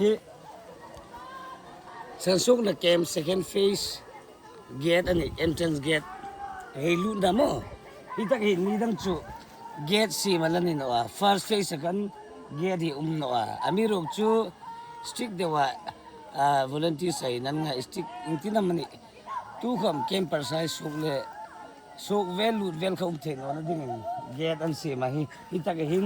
hi sansuk na kem second phase gate ani entrance gate hey lu na mo hitak hi ni dang chu gate si malani no first phase second gate hi no amirok chu stick dewa volunteer sai nan nga stick intina mani tu kham camper sai sukle sok velu vel khom theng ona ding gate an si ma hi hitak hin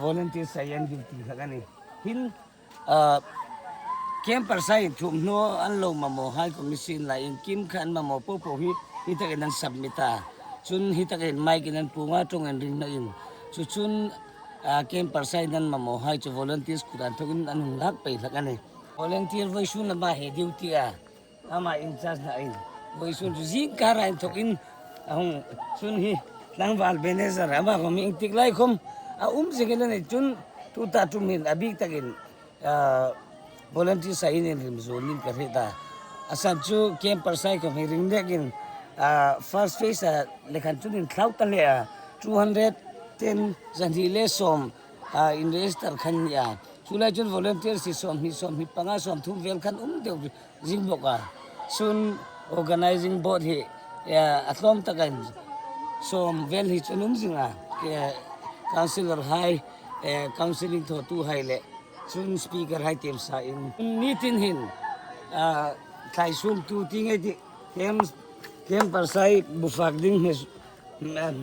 volunteer sai yan duty thagani hin camper sai thum no an lo mamo hai commission la in kim khan mamo po hi hitak nan submita chun hitak en mai kinan punga tong en ring na in chu chun camper sai nan mamo hai chu volunteers kudan thokin an lak pe thagani volunteer voi sun na ma he duty ama in charge na in voi sun ji kara in thokin ahung chun hi langwal benezer ama ko ming tiklai khom sigela ne chun tu ta tum hin abik takin volunteer sai in rim zonin ka heta asam chu camper sai ko ring lekin first phase lekhan chun in cloud ta le 210 zanhile som in register khan ya chulai chun volunteer si som hi panga som thu vel khan deu jing boka sun organizing board hi atlom takan som vel hi chunum jinga councilor hai counseling tho tu hai le chun speaker hai tem sa in nitin hin thai sum tu tingai di kem persai bufak ding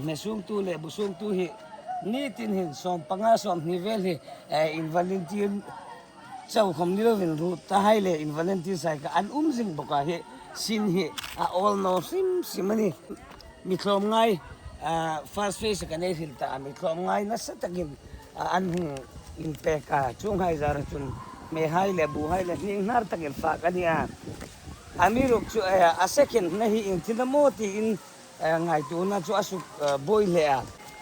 mesum tu le busum tu hi nitin hin som panga som ni vel hi in volunteer chau khom ni lovin ru ta hai le in volunteer sai ka an jing boka he sin hi all no simani mi thlom ngai first phase ka nei hil ta mi thlom ngai na sa takin an impact chung hai zar chun me hai le bu hai le ning nar takin fa ka ni amiruk chu a second na hi in tinamoti in ngai tu na chu asuk boy le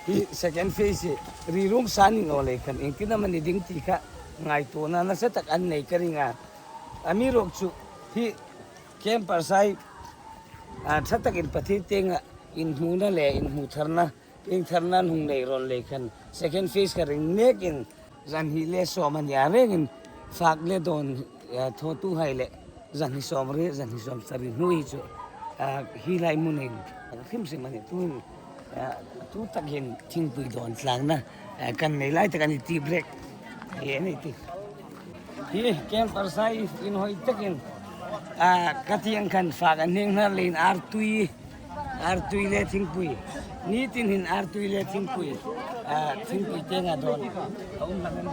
hi second phase ri room sani no le khan in tinamani ding ti kha ngai tu na na sa tak an nei karinga amiruk chu hi camper sai thatakin pathi tenga in huna le in hu tharna in tharna hung nei ron le khan second phase ka ring nek in zan hi le so man ya reng fak le don tho tu hai le zan hi som re zan hi som sari hui chu hi lai mun in phim se man tu takin thing pui don tlang na kan nei lai ta kan ti break ye nei ti hi camper sai in hoi takin katiang kan fak an ning na lein artui le thing pui ni tin hin artui le thing pui tenga don aum lamen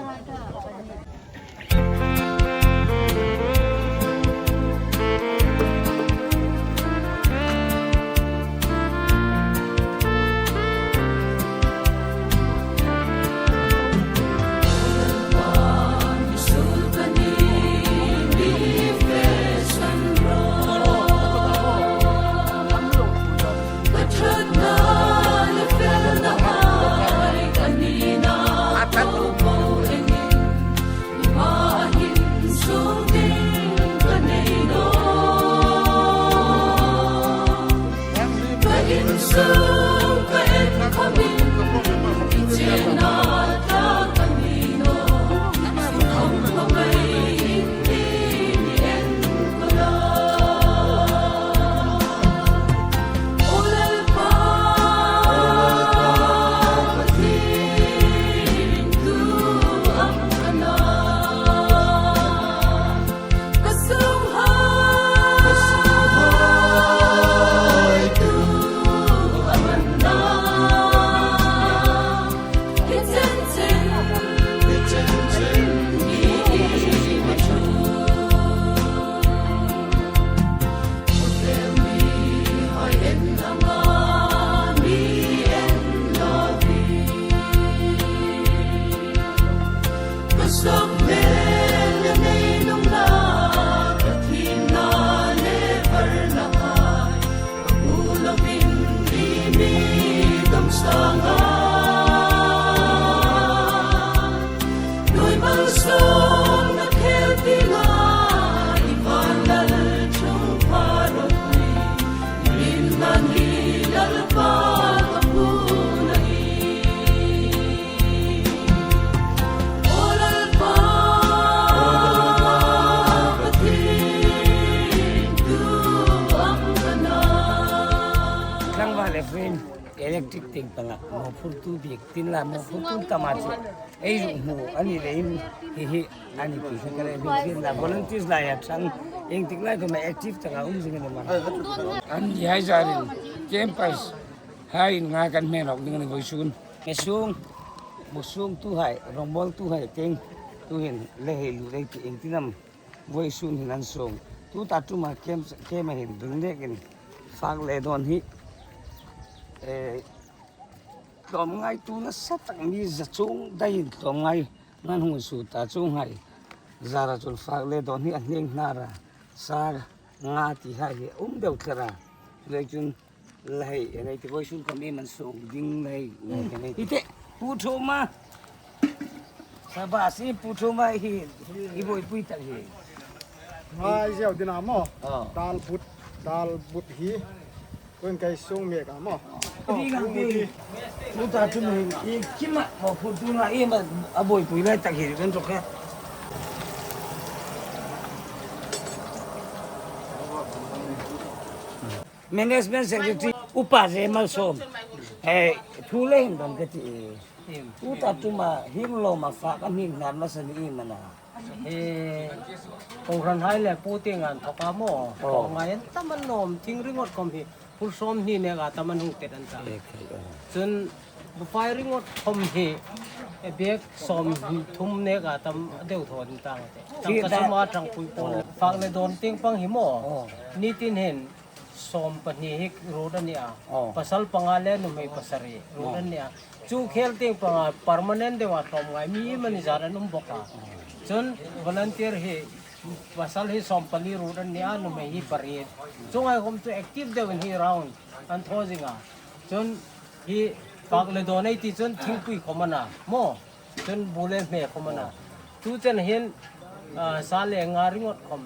ing panga mo phurtu bik tin la mo phurtu kamachi ei hu ani lein hi ani ki sakale bin la volunteers la ya sang ing tikla ko ma active tanga jing ma an yai jarin campus hai nga kan me nok ding ni boisun mesung musung tu hai rongbol tu hai teng tu hin le he lu dei ti ing tinam boisun hin an song tu ta tu ma kem hin ding de kin phang le don hi tóm ngay tu nó sát tặng mi giật chung đây tóm ngay ngăn hùng sụt ta chung hay ra ra chul phag le don hi an ning na ra sa nga ti hai le deu thara le chun lai nei ti voi sun kam e man so ding nei nei ite pu tho ma sa ba si pu tho ma hi voi pui ta hi mai gieo dinamo dal but hi quên cây sung miệng cả mà đi ngang đi lúc ta chúng mình đi kiếm mà một phụ tu là im mà bồi bùi lại tại hiện bên chỗ khác management secretary upa mal som thu lên đồng cái gì lúc ta chúng mà hiếm lo mà phá cái miếng ngàn mà sinh im mà na ông rắn hai là phụ tiền ngàn thọ cá mỏ còn ngày ta mình nôm thinh ringot kom hi full som hi nè cả ta mình hung tết anh ta chân buffet ringot kom hi biếc som thum nè cả tam đều thọ anh ta tam cái số mà trăng pui pol phang le don tiếng pang hi mỏ ni tin hen som pani hik rodan ya pasal pangale no may pasari rodan ya chu khel ting pang permanent dewa tom ngai mi mani jara num boka chun volunteer he pasal he sompali rodan nia no mai hi pari chungai hom to active de when he round an thozinga chun hi pakle donai ti chun thingpui khomana mo chun bule me khomana tu chen hen sale ngaringot khom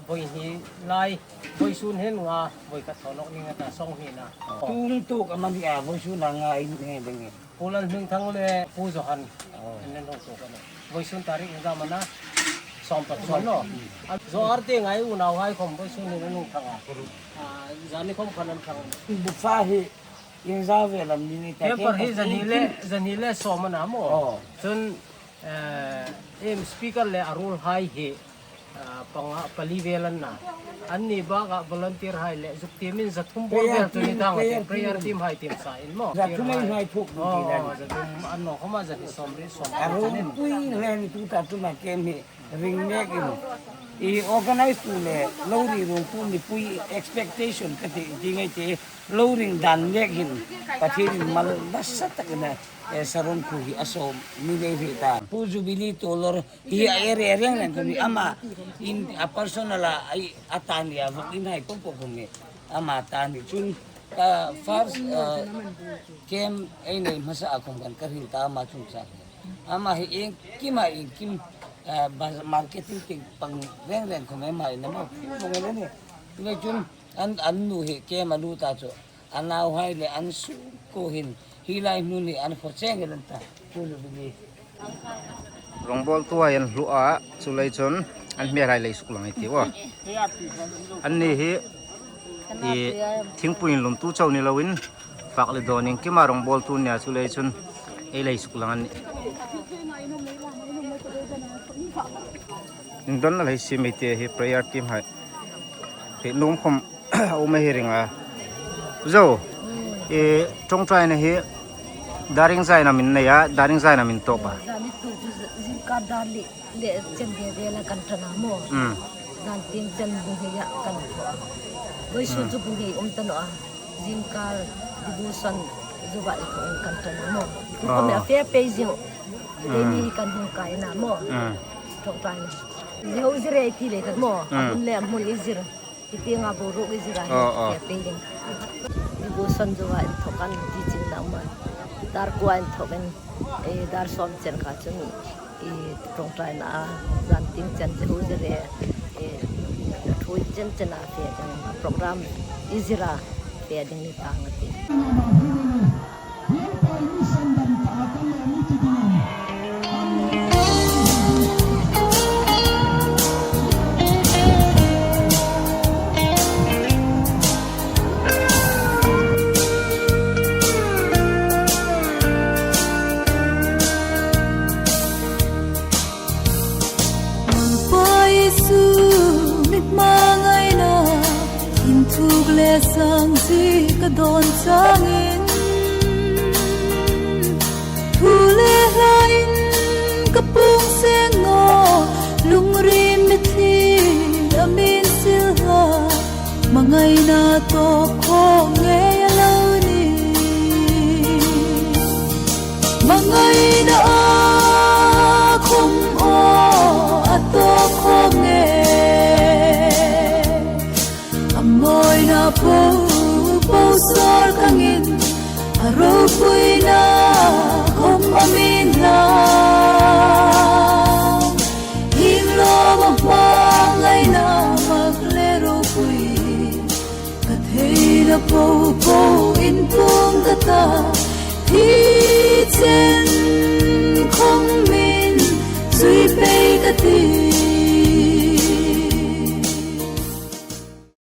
boi hi lai boi sun hen nga boi ka thonok ni nga ta song hi na tung tu ka man ya voi sun nga in he ding pulan hing thang le pu johan nen ho to kana boi sun tarik nga mana som pat son no zo arte ngai u naw hai khom boi sun ni nu thanga jani khom khanan thang bu fa hi yang za ve lam ni ta ke par hi jani le som na mo chun em speaker le arul hai he pang palivelan na anni ba ka volunteer hai le juk temin zathum bol ber tu ni dang prayer team hai team sa in mo ra tu mai hai thuk ni da zathum anno khoma jani somri som arun pui le ni tu ta tu ma kem hi ring ne ki I organize tu le lori ru pu ni pui expectation ka ti dingai te loring dan ne kin pathin mal basat ta na saron ku hi aso ni le ta pu jubili to lor hi ere yang nan kami ama in a personal ai atani ya in hai ko ko me ama tani chun first kem ai nei masa akong kan karin ta ma chung sa ama hi kima kim marketing ting pang reng ko mai na mo ngel ni le chun an nu he kem anu ta cho anau hai le an su ko hin hilai nu ni an kho cheng gen ta chu lu bi rongbol tua yan lua chulai chon an me rai lei suklang ai ti wa an ni hi thingpuin lum tu chau ni lawin pak le doning ki ma rongbol tu nya chulai chon ei lei suklang an ning don la si me te hi prayer team hai he nom khom o me heringa zo trong trai na hi daring sai na min na ya daring sai na min to pa kadali le chen de la kan tana mo dan ting chen bu ya kan boi su ju bu tan a jim kal devotion ju ba ko kan tana mo ko me affair page de ni kan hu kai na mo trong trai leu zire ki le kan mo un le mun izir ti nga bo ro izira ya page devotion ju ba to kan ti chin na ma dar kuan thoben dar som chen kha chung trong trai na gian tiếng chân sẽ hỗ trợ để thôi chân chân là phải program izira phải đến đi tang ka don sangin thule hain kapung sengo lungrim mithi amin silha mangai na to ko nge alaw ni mangai na không o ato ko nge amoy na po sor kangin aro pui na không amin na hilo mapangai na maglero pui kathei na po